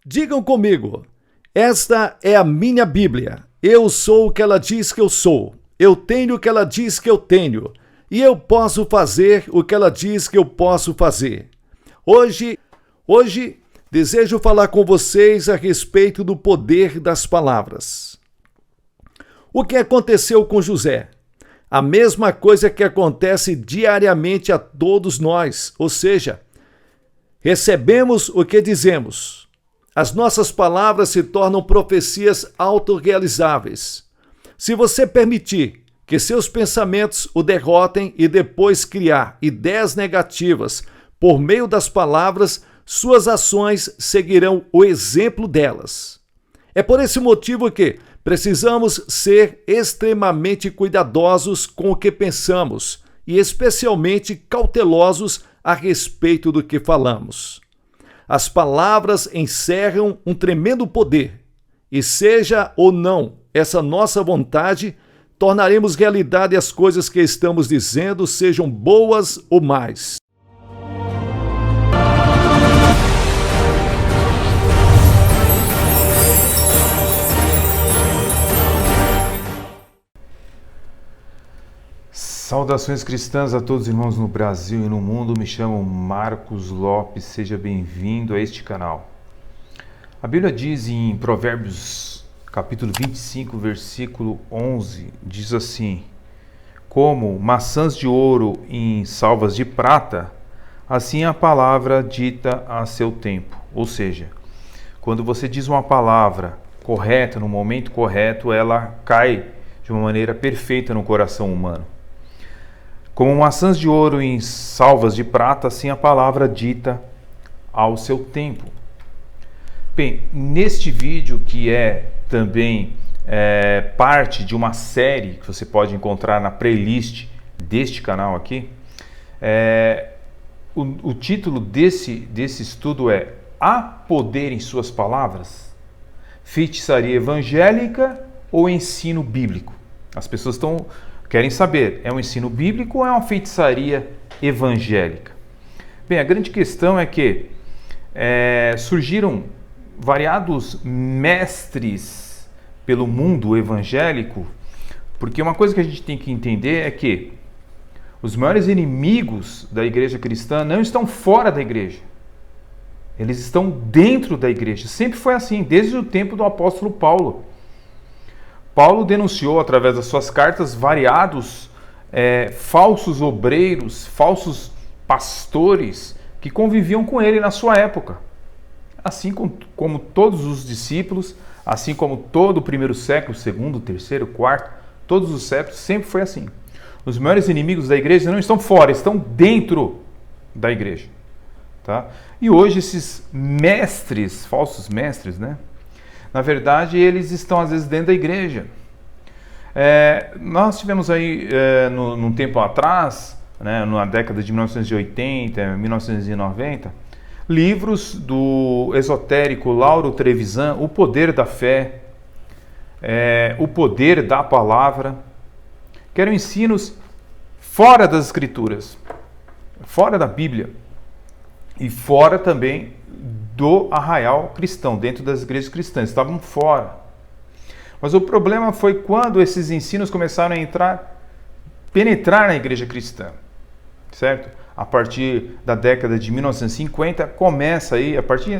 Digam comigo, esta é a minha Bíblia. Eu sou o que ela diz que eu sou. Eu tenho o que ela diz que eu tenho. E eu posso fazer o que ela diz que eu posso fazer. Hoje, desejo falar com vocês a respeito do poder das palavras. O que aconteceu com José? A mesma coisa que acontece diariamente a todos nós, ou seja, recebemos o que dizemos. As nossas palavras se tornam profecias autorrealizáveis. Se você permitir que seus pensamentos o derrotem e depois criar ideias negativas por meio das palavras, suas ações seguirão o exemplo delas. É por esse motivo que precisamos ser extremamente cuidadosos com o que pensamos e especialmente cautelosos a respeito do que falamos. As palavras encerram um tremendo poder, e seja ou não essa nossa vontade, tornaremos realidade as coisas que estamos dizendo, sejam boas ou más. Saudações cristãs a todos os irmãos no Brasil e no mundo. Me chamo Marcos Lopes, seja bem-vindo a este canal. A Bíblia diz em Provérbios capítulo 25, versículo 11, diz assim: como maçãs de ouro em salvas de prata, assim a palavra dita a seu tempo. Ou seja, quando você diz uma palavra correta, no momento correto, ela cai de uma maneira perfeita no coração humano. Como maçãs de ouro em salvas de prata, assim a palavra dita ao seu tempo. Bem, neste vídeo, que é também parte de uma série que você pode encontrar na playlist deste canal aqui, o título desse estudo é Há poder em suas palavras? Feitiçaria evangélica ou ensino bíblico? As pessoas querem saber, é um ensino bíblico ou é uma feitiçaria evangélica? Bem, a grande questão é que surgiram variados mestres pelo mundo evangélico, porque uma coisa que a gente tem que entender é que os maiores inimigos da igreja cristã não estão fora da igreja. Eles estão dentro da igreja. Sempre foi assim, desde o tempo do apóstolo Paulo. Paulo denunciou, através das suas cartas, variados falsos obreiros, falsos pastores que conviviam com ele na sua época. Assim como todos os discípulos, assim como todo o primeiro século, segundo, terceiro, quarto, todos os séculos, sempre foi assim. Os maiores inimigos da igreja não estão fora, estão dentro da igreja. Tá? E hoje esses mestres, falsos mestres, na verdade, eles estão às vezes dentro da igreja. Nós tivemos aí, num tempo atrás, na década de 1980, 1990, livros do esotérico Lauro Trevisan, O Poder da Fé, O Poder da Palavra, que eram ensinos fora das Escrituras, fora da Bíblia e fora também do arraial cristão, dentro das igrejas cristãs, estavam fora. Mas o problema foi quando esses ensinos começaram a penetrar na igreja cristã, certo? A partir da década de 1950, começa aí,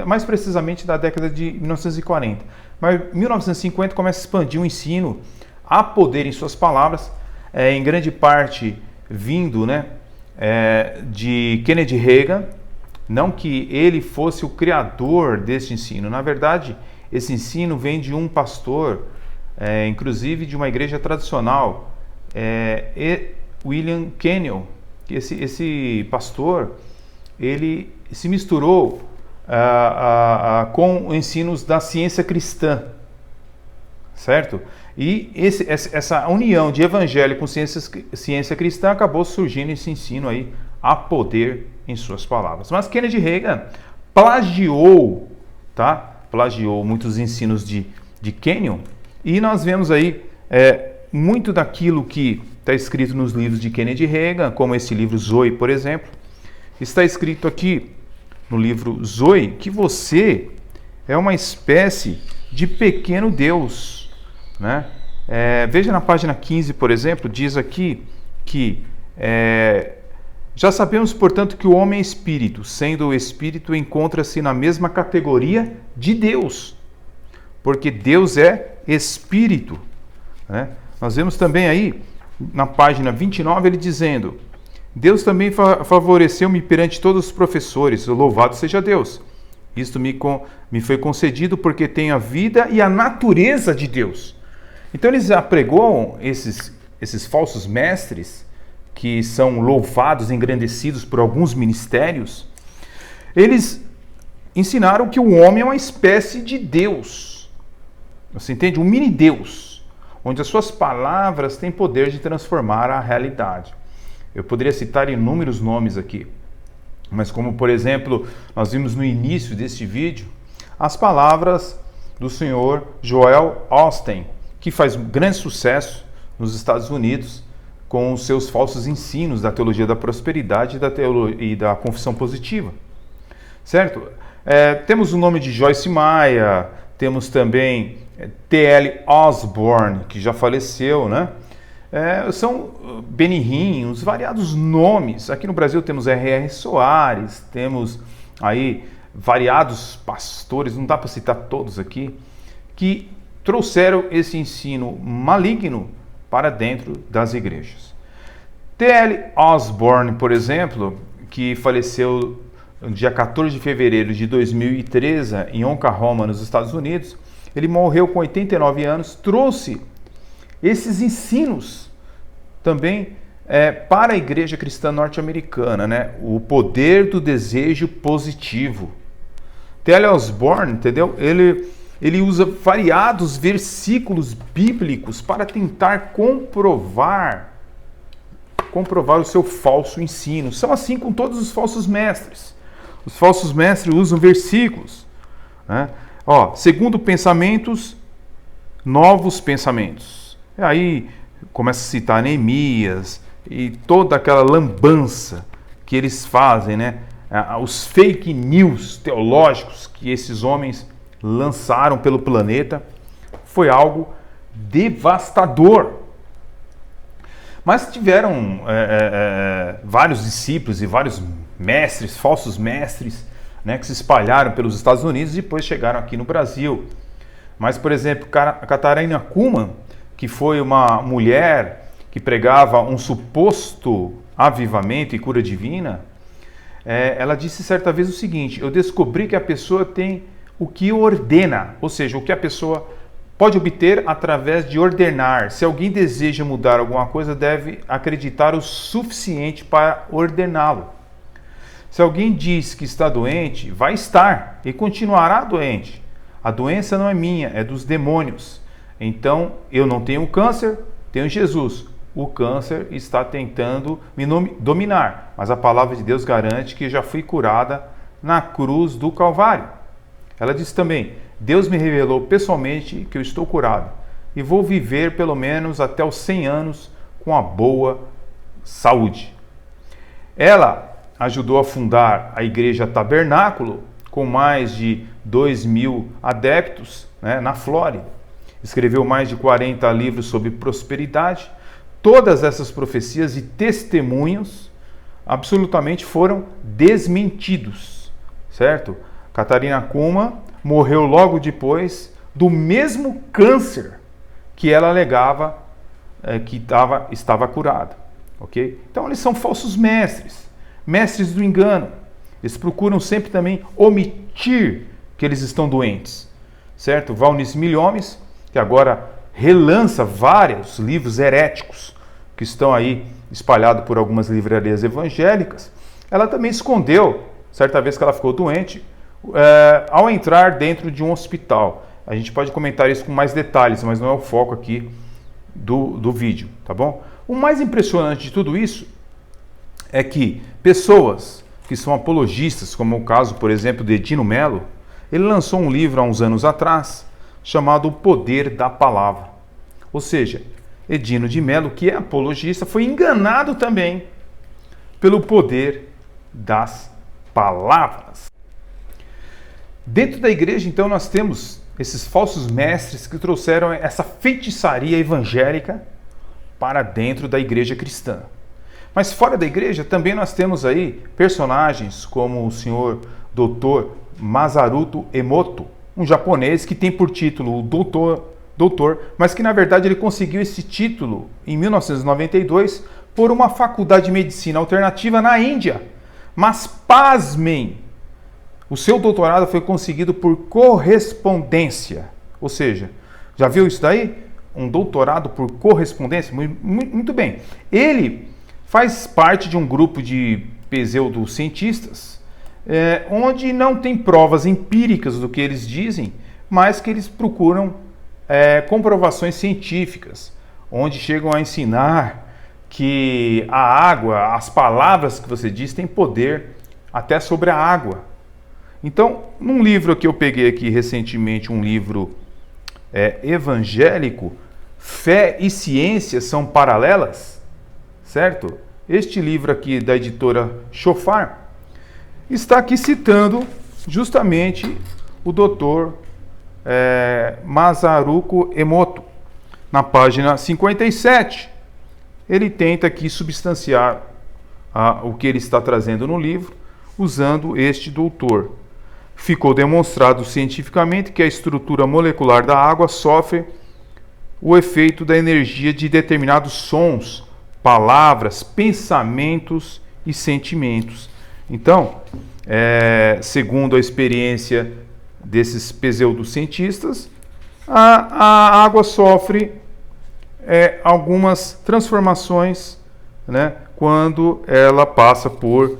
mais precisamente da década de 1940, mas 1950 começa a expandir o ensino a poder em suas palavras, em grande parte vindo de Kennedy Reagan. Não que ele fosse o criador desse ensino. Na verdade, esse ensino vem de um pastor, inclusive de uma igreja tradicional, William Kenyon. Esse pastor, ele se misturou com ensinos da ciência cristã, certo? E essa união de evangelho com ciência cristã acabou surgindo esse ensino aí, a poder em suas palavras. Mas Kennedy Reagan plagiou muitos ensinos de Kenyon, e nós vemos aí muito daquilo que está escrito nos livros de Kennedy Reagan, como esse livro Zoe, por exemplo. Está escrito aqui no livro Zoe que você é uma espécie de pequeno Deus, né? Veja na página 15, por exemplo, diz aqui que já sabemos, portanto, que o homem é espírito, sendo o espírito, encontra-se na mesma categoria de Deus, porque Deus é espírito, né? Nós vemos também aí, na página 29, ele dizendo: Deus também favoreceu-me perante todos os professores, louvado seja Deus. Isto me foi concedido porque tenho a vida e a natureza de Deus. Então eles apregoam esses falsos mestres, que são louvados, engrandecidos por alguns ministérios. Eles ensinaram que o homem é uma espécie de Deus. Você entende? Um mini-Deus, onde as suas palavras têm poder de transformar a realidade. Eu poderia citar inúmeros nomes aqui, mas como, por exemplo, nós vimos no início deste vídeo, as palavras do senhor Joel Osteen, que faz grande sucesso nos Estados Unidos com os seus falsos ensinos da teologia da prosperidade e da confissão positiva. Certo? Temos o nome de Joyce Meyer, temos também T.L. Osborne, que já faleceu, né? São Benny Hinn, os variados nomes. Aqui no Brasil temos R.R. Soares, temos aí variados pastores, não dá para citar todos aqui, que trouxeram esse ensino maligno para dentro das igrejas. T.L. Osborne, por exemplo, que faleceu no dia 14 de fevereiro de 2013 em Oklahoma, nos Estados Unidos, ele morreu com 89 anos, trouxe esses ensinos também para a igreja cristã norte-americana, né? O poder do desejo positivo. T.L. Osborne, entendeu? Ele usa variados versículos bíblicos para tentar comprovar o seu falso ensino. São assim com todos os falsos mestres. Os falsos mestres usam versículos, né? Segundo pensamentos, novos pensamentos. E aí começa a citar Neemias e toda aquela lambança que eles fazem, né? Os fake news teológicos que esses homens lançaram pelo planeta, foi algo devastador. Mas tiveram vários discípulos e vários mestres, falsos mestres, né, que se espalharam pelos Estados Unidos e depois chegaram aqui no Brasil. Mas, por exemplo, Catarina Kuhlman, que foi uma mulher que pregava um suposto avivamento e cura divina, ela disse certa vez o seguinte: eu descobri que a pessoa tem o que ordena, ou seja, o que a pessoa pode obter através de ordenar. Se alguém deseja mudar alguma coisa, deve acreditar o suficiente para ordená-lo. Se alguém diz que está doente, vai estar e continuará doente. A doença não é minha, é dos demônios. Então, eu não tenho câncer, tenho Jesus. O câncer está tentando me dominar, mas a palavra de Deus garante que eu já fui curada na cruz do Calvário. Ela disse também: Deus me revelou pessoalmente que eu estou curado e vou viver pelo menos até os 100 anos com a boa saúde. Ela ajudou a fundar a Igreja Tabernáculo, com mais de 2.000 adeptos, né, na Flórida. Escreveu mais de 40 livros sobre prosperidade. Todas essas profecias e testemunhos absolutamente foram desmentidos, certo? Catarina Kuhlman morreu logo depois do mesmo câncer que ela alegava que estava curada, ok? Então eles são falsos mestres, mestres do engano. Eles procuram sempre também omitir que eles estão doentes, certo? Valnice Milhomes, que agora relança vários livros heréticos que estão aí espalhados por algumas livrarias evangélicas, ela também escondeu, certa vez que ela ficou doente, ao entrar dentro de um hospital. A gente pode comentar isso com mais detalhes, mas não é o foco aqui do vídeo, tá bom? O mais impressionante de tudo isso é que pessoas que são apologistas, como o caso, por exemplo, de Edino Mello, ele lançou um livro há uns anos atrás, chamado O Poder da Palavra. Ou seja, Edino de Mello, que é apologista, foi enganado também pelo poder das palavras. Dentro da igreja, então, nós temos esses falsos mestres que trouxeram essa feitiçaria evangélica para dentro da igreja cristã. Mas fora da igreja também nós temos aí personagens como o senhor Dr. Masaru Emoto, um japonês que tem por título o doutor, mas que na verdade ele conseguiu esse título em 1992 por uma faculdade de medicina alternativa na Índia. Mas pasmem, o seu doutorado foi conseguido por correspondência. Ou seja, já viu isso daí? Um doutorado por correspondência? Muito bem. Ele faz parte de um grupo de pseudocientistas, onde não tem provas empíricas do que eles dizem, mas que eles procuram comprovações científicas, onde chegam a ensinar que a água, as palavras que você diz, têm poder até sobre a água. Então, num livro que eu peguei aqui recentemente, um livro evangélico, Fé e Ciência são Paralelas, certo? Este livro aqui da editora Shofar está aqui citando justamente o Dr. Masaru Emoto. Na página 57, ele tenta aqui substanciar o que ele está trazendo no livro, usando este doutor. Ficou demonstrado cientificamente que a estrutura molecular da água sofre o efeito da energia de determinados sons, palavras, pensamentos e sentimentos. Então, segundo a experiência desses pseudocientistas, a água sofre algumas transformações, né, quando ela passa por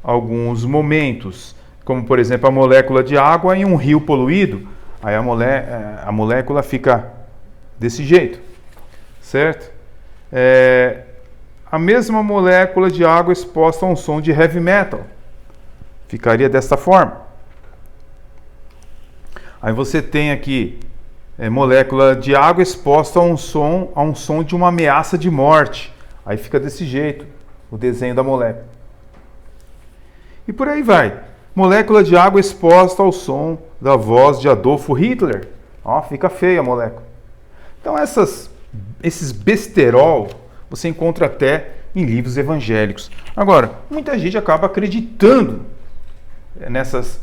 alguns momentos, como por exemplo a molécula de água em um rio poluído, aí a molécula fica desse jeito, certo? A mesma molécula de água exposta a um som de heavy metal ficaria desta forma. Aí você tem aqui molécula de água exposta a um som de uma ameaça de morte. Aí fica desse jeito o desenho da molécula. E por aí vai. Molécula de água exposta ao som da voz de Adolfo Hitler. Ó, fica feia a molécula. Então esses besterol você encontra até em livros evangélicos. Agora, muita gente acaba acreditando nessas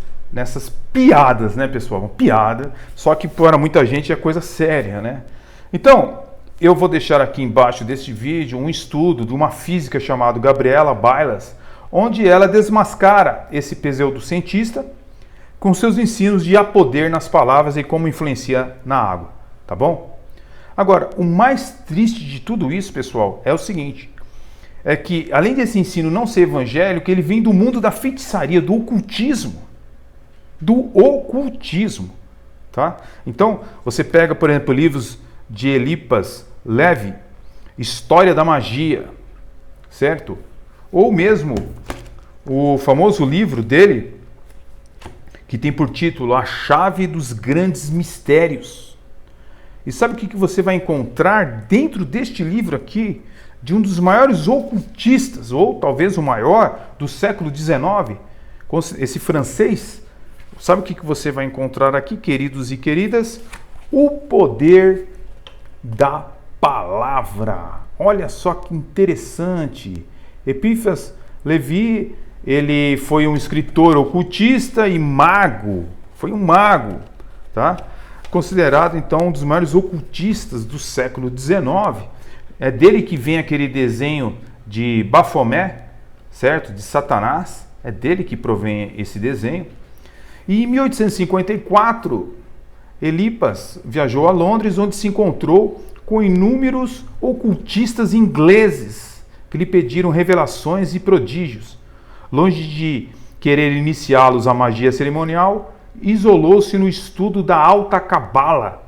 piadas, né, pessoal? Uma piada, só que para muita gente é coisa séria, né? Então, eu vou deixar aqui embaixo deste vídeo um estudo de uma física chamada Gabriela Bailas, onde ela desmascara esse pseudocientista com seus ensinos de há poder nas palavras e como influencia na água, tá bom? Agora, o mais triste de tudo isso, pessoal, é o seguinte, é que além desse ensino não ser evangélico, ele vem do mundo da feitiçaria, do ocultismo, tá? Então, você pega, por exemplo, livros de Eliphas Levi, História da Magia, certo? Ou mesmo o famoso livro dele, que tem por título A Chave dos Grandes Mistérios. E sabe o que você vai encontrar dentro deste livro aqui, de um dos maiores ocultistas, ou talvez o maior, do século XIX, esse francês? Sabe o que você vai encontrar aqui, queridos e queridas? O poder da palavra. Olha só que interessante. Eliphas Levi, ele foi um escritor ocultista e mago. Foi um mago, tá? Considerado então um dos maiores ocultistas do século XIX. É dele que vem aquele desenho de Baphomet, certo? De Satanás. É dele que provém esse desenho. E em 1854, Eliphas viajou a Londres, onde se encontrou com inúmeros ocultistas ingleses que lhe pediram revelações e prodígios. Longe de querer iniciá-los à magia cerimonial, isolou-se no estudo da alta cabala.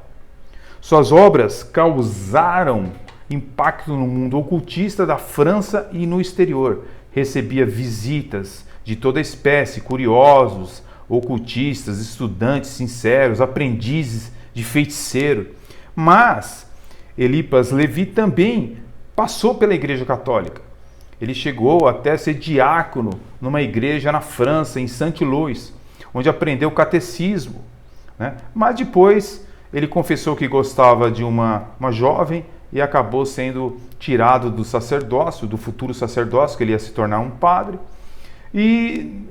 Suas obras causaram impacto no mundo ocultista da França e no exterior. Recebia visitas de toda espécie, curiosos, ocultistas, estudantes sinceros, aprendizes de feiticeiro. Mas Eliphas Levi também passou pela Igreja Católica. Ele chegou até ser diácono numa igreja na França, em Saint-Louis, onde aprendeu o catecismo, né? Mas depois ele confessou que gostava de uma jovem e acabou sendo tirado do sacerdócio, do futuro sacerdócio, que ele ia se tornar um padre. E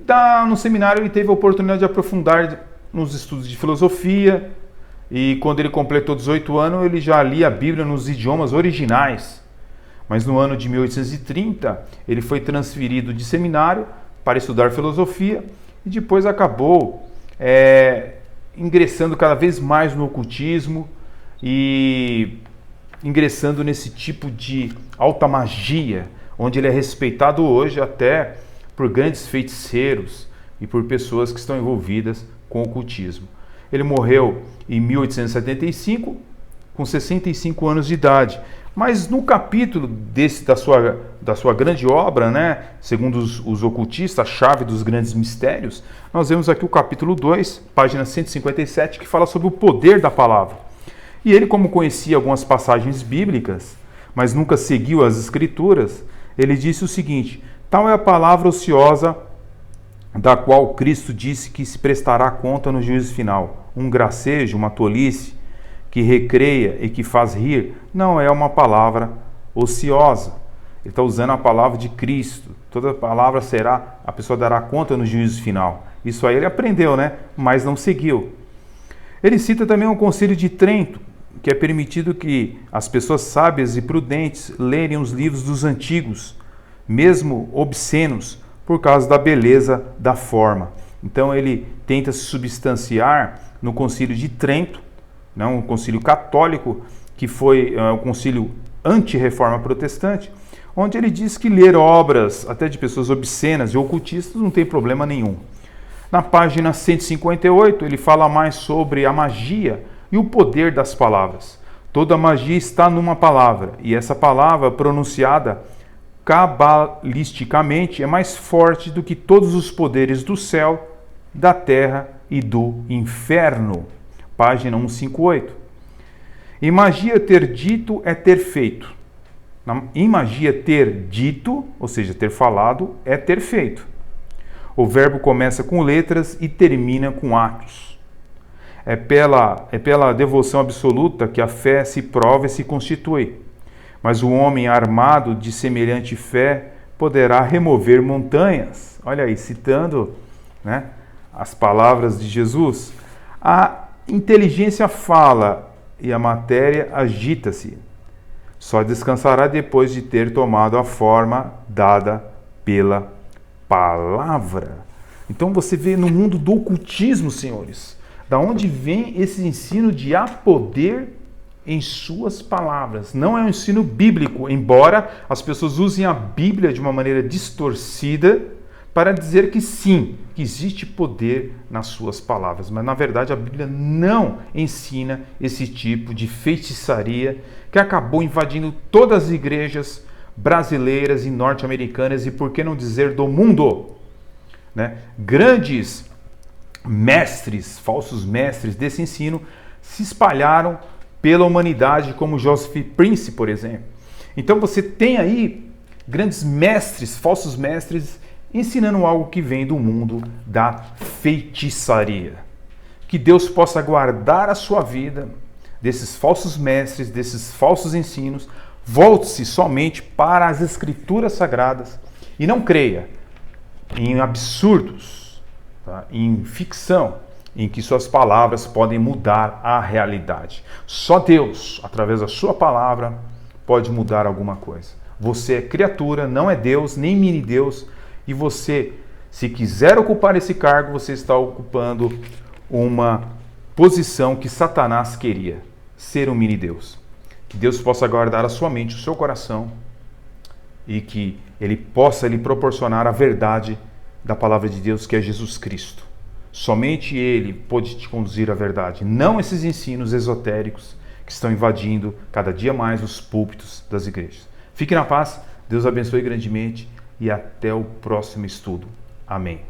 no seminário ele teve a oportunidade de aprofundar nos estudos de filosofia, e quando ele completou 18 anos, ele já lia a Bíblia nos idiomas originais. Mas no ano de 1830, ele foi transferido de seminário para estudar filosofia e depois acabou ingressando cada vez mais no ocultismo e ingressando nesse tipo de alta magia, onde ele é respeitado hoje até por grandes feiticeiros e por pessoas que estão envolvidas com o ocultismo. Ele morreu em 1875, com 65 anos de idade. Mas no capítulo da sua grande obra, né, segundo os ocultistas, a chave dos grandes mistérios, nós vemos aqui o capítulo 2, página 157, que fala sobre o poder da palavra. E ele, como conhecia algumas passagens bíblicas, mas nunca seguiu as escrituras, ele disse o seguinte: tal é a palavra ociosa da qual Cristo disse que se prestará conta no juízo final. Um gracejo, uma tolice, que recreia e que faz rir, não é uma palavra ociosa. Ele está usando a palavra de Cristo. Toda palavra a pessoa dará conta no juízo final. Isso aí ele aprendeu, né? Mas não seguiu. Ele cita também o Concílio de Trento, que é permitido que as pessoas sábias e prudentes lerem os livros dos antigos, mesmo obscenos, por causa da beleza da forma. Então ele tenta se substanciar no Concílio de Trento, um concílio católico, que foi o concílio anti-reforma protestante, onde ele diz que ler obras até de pessoas obscenas e ocultistas não tem problema nenhum. Na página 158, ele fala mais sobre a magia e o poder das palavras. Toda magia está numa palavra, e essa palavra pronunciada cabalisticamente é mais forte do que todos os poderes do céu, da terra e do inferno. Página 158. Em magia, ter dito é ter feito. Em magia, ter dito, ou seja, ter falado, é ter feito. O verbo começa com letras e termina com atos. É pela devoção absoluta que a fé se prova e se constitui. Mas o homem armado de semelhante fé poderá remover montanhas. Olha aí, citando, né, as palavras de Jesus. A inteligência fala e a matéria agita-se. Só descansará depois de ter tomado a forma dada pela palavra. Então você vê no mundo do ocultismo, senhores, da onde vem esse ensino de há poder em suas palavras. Não é um ensino bíblico, embora as pessoas usem a Bíblia de uma maneira distorcida para dizer que sim, que existe poder nas suas palavras. Mas na verdade a Bíblia não ensina esse tipo de feitiçaria que acabou invadindo todas as igrejas brasileiras e norte-americanas e, por que não dizer, do mundo, né? Grandes mestres, falsos mestres desse ensino se espalharam pela humanidade, como Joseph Prince, por exemplo. Então você tem aí grandes mestres, falsos mestres, ensinando algo que vem do mundo da feitiçaria. Que Deus possa guardar a sua vida desses falsos mestres, desses falsos ensinos. Volte-se somente para as Escrituras Sagradas e não creia em absurdos, tá? Em ficção, em que suas palavras podem mudar a realidade. Só Deus, através da sua palavra, pode mudar alguma coisa. Você é criatura, não é Deus, nem mini-Deus, e você, se quiser ocupar esse cargo, você está ocupando uma posição que Satanás queria, ser um mini-Deus. Que Deus possa guardar a sua mente, o seu coração, e que Ele possa lhe proporcionar a verdade da palavra de Deus, que é Jesus Cristo. Somente Ele pode te conduzir à verdade, não esses ensinos esotéricos que estão invadindo cada dia mais os púlpitos das igrejas. Fique na paz, Deus abençoe grandemente e até o próximo estudo. Amém.